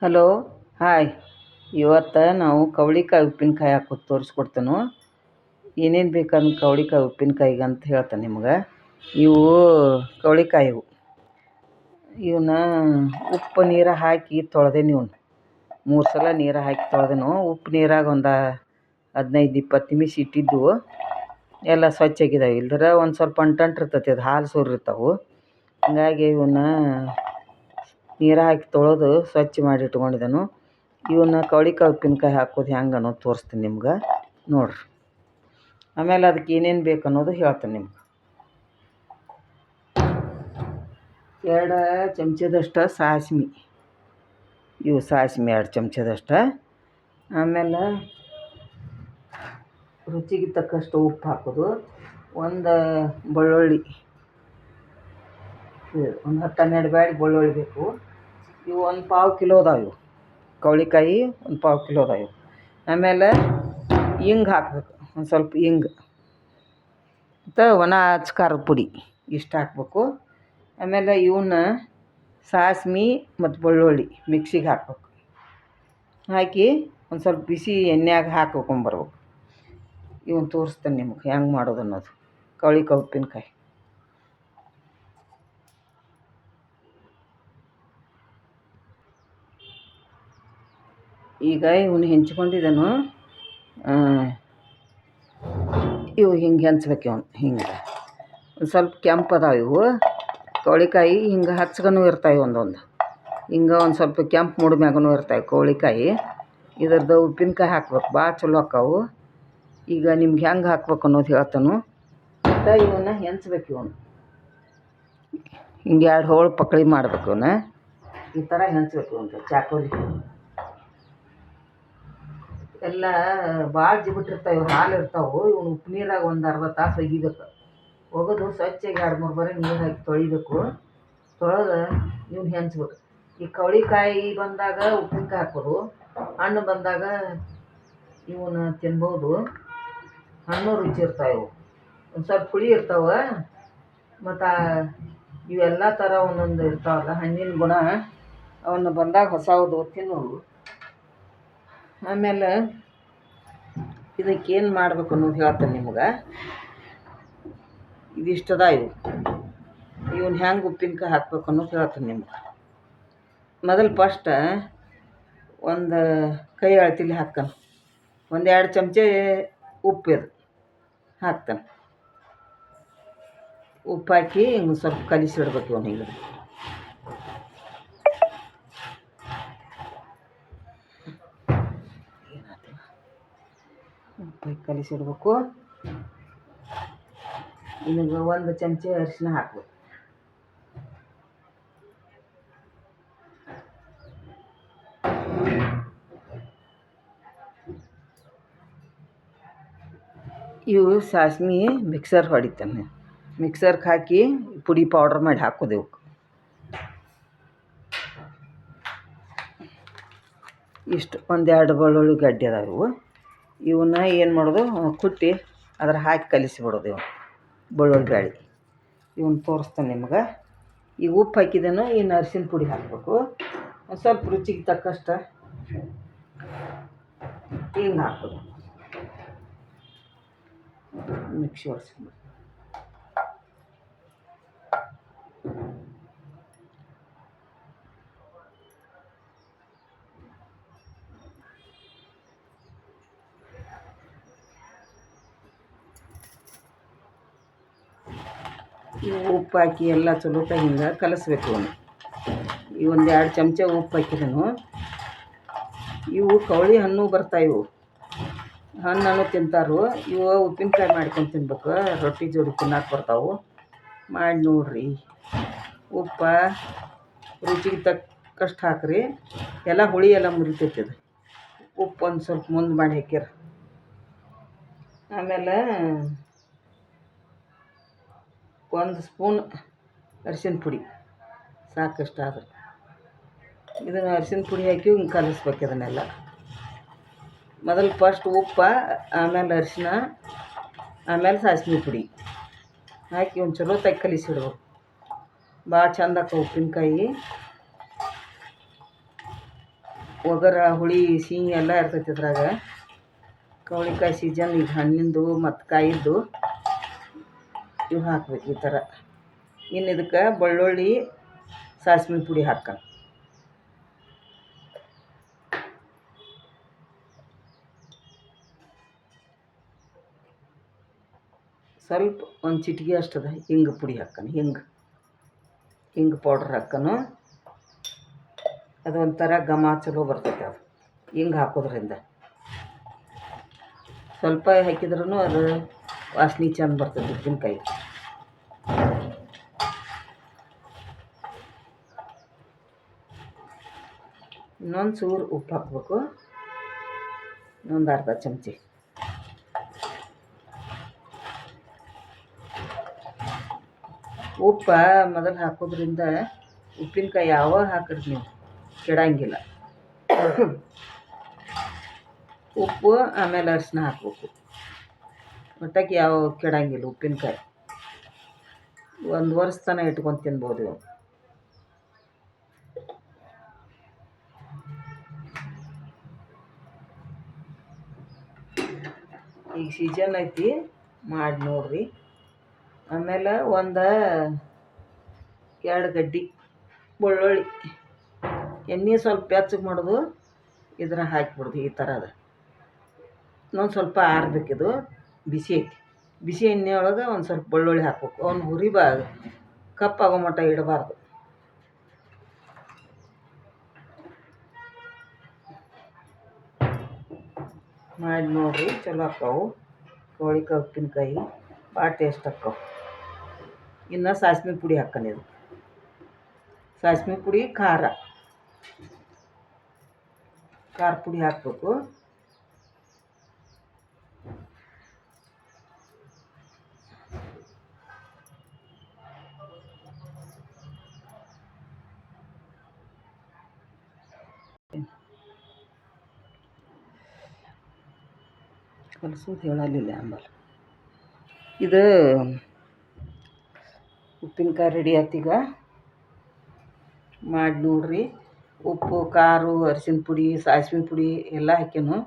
Hello, hi. ಇವತ್ತು ನಾವು ಕವಳಿಕಾಯಿ ಉಪ್ಪಿನಕಾಯಿ ಹಾಕೋದು ತೋರಿಸ್ಕೊಡ್ತೇನೆ. ಏನೇನು ಬೇಕಂದ್ರೆ ಕವಳಿಕಾಯಿ ಉಪ್ಪಿನಕಾಯಿಗೆ ಅಂತ ಹೇಳ್ತೇನೆ ನಿಮ್ಗೆ. ಇವು ಕವಳಿಕಾಯಿ ಇವನ್ನ ಉಪ್ಪು ನೀರು ಹಾಕಿ ತೊಳೆದೇನಿ. ಇವನ್ನ 3 ಸಲ ನೀರು ಹಾಕಿ ತೊಳೆದೆನು. ಉಪ್ಪು ನೀರಾಗ ಒಂದು 15-20 ನಿಮಿಷ ಇಟ್ಟಿದ್ದು ಎಲ್ಲ ಸ್ವಚ್ಛಾಗಿದ್ದಾವೆ. ಇಲ್ದ್ರೆ ಒಂದು ಸ್ವಲ್ಪ ಅಂಟಿರ್ತೈತಿ, ಅದು ಹಾಲು ಸೋರಿರ್ತಾವೆ. ಹಂಗಾಗಿ ಇವನ್ನ ನೀರು ಹಾಕಿ ತೊಳೆದು ಸ್ವಚ್ಛ ಮಾಡಿ ಇಟ್ಕೊಂಡಿದ್ದೆನು. ಇವನ್ನ ಕವಳಿಕಾಯಿ ಉಪ್ಪಿನಕಾಯಿ ಹಾಕೋದು ಹೆಂಗೆ ಅನ್ನೋದು ತೋರಿಸ್ತೀನಿ ನಿಮ್ಗೆ, ನೋಡಿರಿ. ಆಮೇಲೆ ಅದಕ್ಕೆ ಏನೇನು ಬೇಕು ಅನ್ನೋದು ಹೇಳ್ತೀನಿ ನಿಮ್ಗೆ. 2 ಚಮಚದಷ್ಟು ಸಾಸ್ಮೆ, ಇವು ಸಾಸ್ಮೆ 2 ಚಮಚದಷ್ಟು. ಆಮೇಲೆ ರುಚಿಗೆ ತಕ್ಕಷ್ಟು ಉಪ್ಪು ಹಾಕೋದು. ಒಂದು ಬೆಳ್ಳುಳ್ಳಿ, ಒಂದು 10-12 ಬ್ಯಾಡಿ ಬೆಳ್ಳುಳ್ಳಿ ಬೇಕು. ಇವು 1/4 ಕಿಲೋ ಅದಾವೆ. ಇವು ಕವಳಿಕಾಯಿ 1/4 ಕಿಲೋ ಅದಾವೆ. ಆಮೇಲೆ ಹಿಂಗೆ ಹಾಕಬೇಕು, ಒಂದು ಸ್ವಲ್ಪ ಹಿಂಗೆ ಮತ್ತು ಒಣ ಖಾರದ ಪುಡಿ ಇಷ್ಟು ಹಾಕ್ಬೇಕು. ಆಮೇಲೆ ಇವನ್ನ ಸಾಸ್ಮೆ ಮತ್ತು ಬೆಳ್ಳುಳ್ಳಿ ಮಿಕ್ಸಿಗೆ ಹಾಕ್ಬೇಕು. ಹಾಕಿ ಒಂದು ಸ್ವಲ್ಪ ಬಿಸಿ ಎಣ್ಣೆಯಾಗ ಹಾಕ್ಕೊಂಬರ್ಬೇಕು. ಇವನ್ನ ತೋರಿಸ್ತೇನೆ ನಿಮ್ಗೆ ಹೆಂಗೆ ಮಾಡೋದು ಅನ್ನೋದು ಕವಳಿಕಾಯಿ ಉಪ್ಪಿನಕಾಯಿ. ಈಗ ಇವನ್ನ ಹೆಂಚ್ಕೊಂಡಿದ್ದೇನು. ಇವು ಹಿಂಗೆ ಹೆಂಚ್ಬೇಕು. ಇವನು ಹಿಂಗೆ ಒಂದು ಸ್ವಲ್ಪ ಕೆಂಪು ಅದಾವೆ ಇವು ಕವಳಿಕಾಯಿ. ಹಿಂಗೆ ಹಚ್ಕನೂ ಇರ್ತಾವೆ, ಒಂದೊಂದು ಹಿಂಗೆ ಒಂದು ಸ್ವಲ್ಪ ಕೆಂಪು ಮುಡ್ಮ್ಯಾಗೂ ಇರ್ತಾವೆ ಕವಳಿಕಾಯಿ. ಇದ್ರದ್ದು ಉಪ್ಪಿನಕಾಯಿ ಹಾಕ್ಬೇಕು, ಭಾಳ ಚಲೋ ಆಕ್ಕವು. ಈಗ ನಿಮ್ಗೆ ಹೆಂಗೆ ಹಾಕ್ಬೇಕು ಅನ್ನೋದು ಹೇಳ್ತಾನು. ಮತ್ತು ಇವನ್ನ ಹೆಂಚ್ಬೇಕು. ಇವನು ಹಿಂಗೆ 2 ಹೋಳು ಪಕ್ಕಳಿ ಮಾಡ್ಬೇಕು. ಇವನ್ನ ಈ ಥರ ಹೆಂಚ್ಬೇಕು. ಇವನು ಚಾಕೋಲಿ ಎಲ್ಲ ಭಾಳ ಜಿಬಿಟ್ಟಿರ್ತಾವೆ, ಹಾಲು ಇರ್ತಾವೆ. ಇವನು ಉಪ್ಪು ನೀರಾಗ ಒಂದು ಅರ್ಧ ತಾಸು ಒಗಿಬೇಕು. ಒಗೆದು ಸ್ವಚ್ಛಾಗಿ 2-3 ಬಾರಿ ನೀರು ಹಾಕಿ ತೊಳಿಬೇಕು. ತೊಳೆದು ಇವ್ನು ಹೆಂಚ್ಬೇಕು. ಈ ಕವಳಿಕಾಯಿ ಬಂದಾಗ ಉಪ್ಪಿನಕಾಯಿ ಹಾಕೋದು, ಹಣ್ಣು ಬಂದಾಗ ಇವನ್ನ ತಿನ್ಬೋದು. ಹಣ್ಣು ರುಚಿ ಇರ್ತಾವೆ. ಇವು ಒಂದು ಸ್ವಲ್ಪ ಹುಳಿ ಇರ್ತಾವೆ. ಮತ್ತು ಇವೆಲ್ಲ ಥರ ಒಂದೊಂದು ಇರ್ತಾವಲ್ಲ ಹಣ್ಣಿನ ಗುಣ, ಅವನ್ನ ಬಂದಾಗ ಹೊಸದು ತಿನ್ನೋದು. ಆಮೇಲೆ ಇದಕ್ಕೇನು ಮಾಡ್ಬೇಕು ಅನ್ನೋದು ಹೇಳ್ತೇನೆ ನಿಮ್ಗೆ. ಇದಿಷ್ಟದ ಇವನ್ನ ಹೆಂಗೆ ಉಪ್ಪಿನಕಾಯಿ ಹಾಕ್ಬೇಕು ಅನ್ನೋದು ಹೇಳ್ತೀನಿ ನಿಮ್ಗೆ. ಮೊದಲು ಫಸ್ಟ್ ಒಂದು ಕೈ ಅಳತಿಲಿ ಹಾಕ್ತಾನೆ. 1-2 ಚಮಚ ಉಪ್ಪು ಇದು ಹಾಕ್ತಾನೆ. ಉಪ್ಪು ಹಾಕಿ ಹಿಂಗೆ ಸ್ವಲ್ಪ ಕಲಿಸಿಡ್ಬೇಕು. ಇವನು ಹಿಂಗೆ ಉಪ್ಪು ಕಲಿಸಿಡ್ಬೇಕು. ಇಲ್ಲಿಗೆ 1 ಚಮಚ ಅರಿಶಿನ ಹಾಕ್ಬೇಕು. ಇವು ಸಾಸ್ಮೆ ಮಿಕ್ಸರ್ ಹೊಡಿತಾನೆ. ಮಿಕ್ಸರ್ಗೆ ಹಾಕಿ ಪುಡಿ ಪೌಡ್ರ್ ಮಾಡಿ ಹಾಕೋದು. ಇವಕ್ಕೆ ಇಷ್ಟು 1-2 ಬೆಳ್ಳುಳ್ಳಿ ಗಡ್ಡೆ ಅದಾವೆ. ಇವನ್ನ ಏನು ಮಾಡೋದು, ಕುಟ್ಟಿ ಅದ್ರ ಹಾಕಿ ಕಲಿಸಿಬಿಡೋದು. ಇವು ಬೆಳ್ಳುಳ್ಳಿ ಬ್ಯಾಳಿ ಇವನ್ನ ತೋರಿಸ್ತಾನೆ ನಿಮ್ಗೆ. ಈಗ ಉಪ್ಪು ಹಾಕಿದೇನು, ಇನ್ನು ಅರಿಶಿನ ಪುಡಿ ಹಾಕಬೇಕು. ಒಂದು ಸ್ವಲ್ಪ ರುಚಿಗೆ ತಕ್ಕಷ್ಟು ಹಿಂಗೆ ಹಾಕೋದು. ಮಿಕ್ಸಿ ಒರೆಸ್ಕೊಂಡು ಇವು ಉಪ್ಪು ಹಾಕಿ ಎಲ್ಲ ಚಲೋತ್ತಾಗಿ ಹಿಂಗೆ ಕಲಿಸ್ಬೇಕು. ಇವನು 1-2 ಚಮಚ ಉಪ್ಪು ಹಾಕಿದನು. ಇವು ಕವಳಿ ಹಣ್ಣು ಬರ್ತಾವೆ. ಇವು ಹಣ್ಣು ತಿಂತಾರು. ಇವು ಉಪ್ಪಿನಕಾಯಿ ಮಾಡ್ಕೊಂಡು ತಿನ್ಬೇಕು, ರೊಟ್ಟಿ ಜೋಡಿ ತಿನ್ನಕ್ಕೆ ಬರ್ತಾವೆ. ಮಾಡಿ ನೋಡ್ರಿ. ಉಪ್ಪು ರುಚಿಗೆ ತಕ್ಕಷ್ಟು ಹಾಕ್ರಿ. ಎಲ್ಲ ಹುಳಿ ಎಲ್ಲ ಮುರಿತೈತಿ. ಅದು ಉಪ್ಪು ಒಂದು ಸ್ವಲ್ಪ ಮುಂದೆ ಮಾಡಿ ಹಾಕ್ಯಾರ. ಆಮೇಲೆ 1 ಸ್ಪೂನ್ ಅರಿಶಿನ ಪುಡಿ ಸಾಕಷ್ಟು ಆದ್ರೆ. ಇದನ್ನು ಅರಿಶಿನ ಪುಡಿ ಹಾಕಿ ಹಿಂಗೆ ಕಲಿಸ್ಬೇಕು. ಇದನ್ನೆಲ್ಲ ಮೊದಲು ಫಸ್ಟ್ ಉಪ್ಪು, ಆಮೇಲೆ ಅರಿಶಿನ, ಆಮೇಲೆ ಸಾಸ್ಮೆ ಪುಡಿ ಹಾಕಿ ಒಂದು ಚಲೋತ್ತಾಗಿ ಕಲಿಸಿಡ್ಬೇಕು. ಭಾಳ ಚಂದ ಉಪ್ಪಿನಕಾಯಿ. ಒಗರ ಹುಳಿ ಸಿಹಿ ಎಲ್ಲ ಇರ್ತೈತಿ ಇದ್ರಾಗ. ಕವಳಿಕಾಯಿ ಸೀಜನ್ ಈಗ ಹಣ್ಣಿಂದು ಮತ್ತು ಕಾಯಿದ್ದು ಇವು ಹಾಕ್ಬೇಕು ಈ ಥರ. ಇನ್ನು ಇದಕ್ಕೆ ಬೆಳ್ಳುಳ್ಳಿ ಸಾಸ್ವೆ ಪುಡಿ ಹಾಕೋಣ. ಸ್ವಲ್ಪ ಒಂದು ಚಿಟಿಕೆ ಅಷ್ಟದ ಹಿಂಗೆ ಪುಡಿ ಹಾಕೋಣ. ಹಿಂಗೆ ಪೌಡ್ರ್ ಹಾಕೋಣ. ಅದು ಒಂಥರ ಘಮ ಚಲೋ ಬರ್ತೈತೆ. ಅದು ಹಿಂಗೆ ಹಾಕೋದ್ರಿಂದ ಸ್ವಲ್ಪ ಹಾಕಿದ್ರೂ ಅದು ವಾಸನೆ ಚೆಂದ ಬರ್ತೈತೆ ಉಪ್ಪಿನಕಾಯಿ. ಇನ್ನೊಂದು ಚೂರು ಉಪ್ಪು ಹಾಕ್ಬೇಕು, ಇನ್ನೊಂದು ಅರ್ಧ ಚಮಚಿ. ಉಪ್ಪು ಮೊದಲು ಹಾಕೋದ್ರಿಂದ ಉಪ್ಪಿನಕಾಯಿ ಯಾವಾಗ ಹಾಕಿರಿ ನೀವು ಕೆಡಂಗಿಲ್ಲ. ಉಪ್ಪು ಆಮೇಲೆ ಅರಿಶಿನ ಹಾಕ್ಬೇಕು. ಒಟ್ಟಾಗಿ ಯಾವ ಕೆಡಂಗಿಲ್ಲ ಉಪ್ಪಿನಕಾಯಿ. 1 ವರ್ಷ ತನಕ ಇಟ್ಕೊಂಡು ತಿನ್ಬೋದು ಇವು. ಈಗ ಸೀಜನ್ ಐತಿ, ಮಾಡಿ ನೋಡಿರಿ. ಆಮೇಲೆ 2 ಗಡ್ಡೆ ಬೆಳ್ಳುಳ್ಳಿ ಎಣ್ಣೆ ಸ್ವಲ್ಪ ಬೆಚ್ಚಗೆ ಮಾಡೋದು, ಇದ್ರಾಗ ಹಾಕಿಬಿಡ್ದು ಈ ಥರ ಅದ. ಇನ್ನೊಂದು ಸ್ವಲ್ಪ ಆರಬೇಕಿದು, ಬಿಸಿ ಐತಿ. ಬಿಸಿ ಎಣ್ಣೆ ಒಳಗೆ ಒಂದು ಸ್ವಲ್ಪ ಬೆಳ್ಳುಳ್ಳಿ ಹಾಕ್ಬೇಕು. ಅವ್ನು ಹುರಿಬಾರ್ದು, ಕಪ್ಪಾಗೋ ಮಟ್ಟ ಇಡಬಾರ್ದು. ಮಾಡಿ ನೋಡಿರಿ, ಚಲೋ ಆಕ್ಕವು ಕವಳಿಕಾಯಿ ಉಪ್ಪಿನಕಾಯಿ. ಭಾಳ ಟೇಸ್ಟ್ ಆಕ್ಕವು. ಇನ್ನು ಸಾಸ್ವೆ ಪುಡಿ ಹಾಕ್ಕೊಂಡು ಇದು ಸಾಸ್ವೆ ಪುಡಿ, ಖಾರ ಪುಡಿ ಹಾಕಬೇಕು. ಕಲಸೋದು ಹೇಳಲಿಲ್ಲ ಆಮೇಲೆ. ಇದು ಉಪ್ಪಿನಕಾಯಿ ರೆಡಿ ಆಯ್ತೀಗ. ಮಾಡಿ ನೋಡ್ರಿ. ಉಪ್ಪು, ಖಾರ, ಅರಿಶಿನ ಪುಡಿ, ಸಾಸ್ವೆ ಪುಡಿ ಎಲ್ಲ ಹಾಕ್ಯಾನು.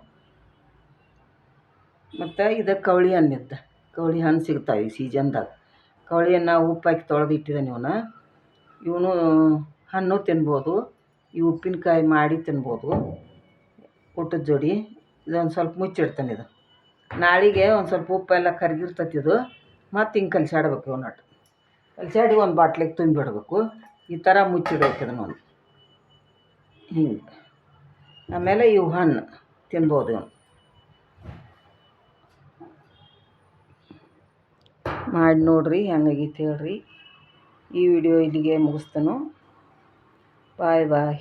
ಮತ್ತು ಇದು ಕವಳಿ ಹಣ್ಣು ಸಿಗ್ತಾವೆ ಈ ಸೀಜನ್ದಾಗ. ಕವಳಿ ಹಣ್ಣು ಉಪ್ಪು ಹಾಕಿ ತೊಳೆದು ಇಟ್ಟಿದ್ದೇನೆ. ಇವನು ಹಣ್ಣು ತಿನ್ಬೋದು, ಈ ಉಪ್ಪಿನಕಾಯಿ ಮಾಡಿ ತಿನ್ಬೋದು ಊಟದ ಜೋಡಿ. ಇದೊಂದು ಸ್ವಲ್ಪ ಮುಚ್ಚಿಡ್ತಾನೆ. ಇದು ನಾಳೆಗೆ ಒಂದು ಸ್ವಲ್ಪ ಉಪ್ಪೆಲ್ಲ ಕರಗಿರ್ತೈತಿ. ಇದು ಮತ್ತು ಹಿಂಗೆ ಕಲಸಾಡ್ಬೇಕು. ಇವನ್ನಟ್ಟು ಕಲಸಾಡಿ ಒಂದು ಬಾಟ್ಲಿಗೆ ತುಂಬಿಡಬೇಕು. ಈ ಥರ ಮುಚ್ಚಿಡಬೇಕು ಇದನ್ನೊಂದು ಹಿಂಗೆ. ಆಮೇಲೆ ಇವು ಹಣ್ಣು ತಿನ್ಬೋದು. ಇವನು ಮಾಡಿ ನೋಡಿರಿ, ಹೆಂಗಾಗೈತೆ ಹೇಳ್ರಿ. ಈ ವಿಡಿಯೋ ಇಲ್ಲಿಗೆ ಮುಗಿಸ್ತೇನೆ. ಬಾಯ್.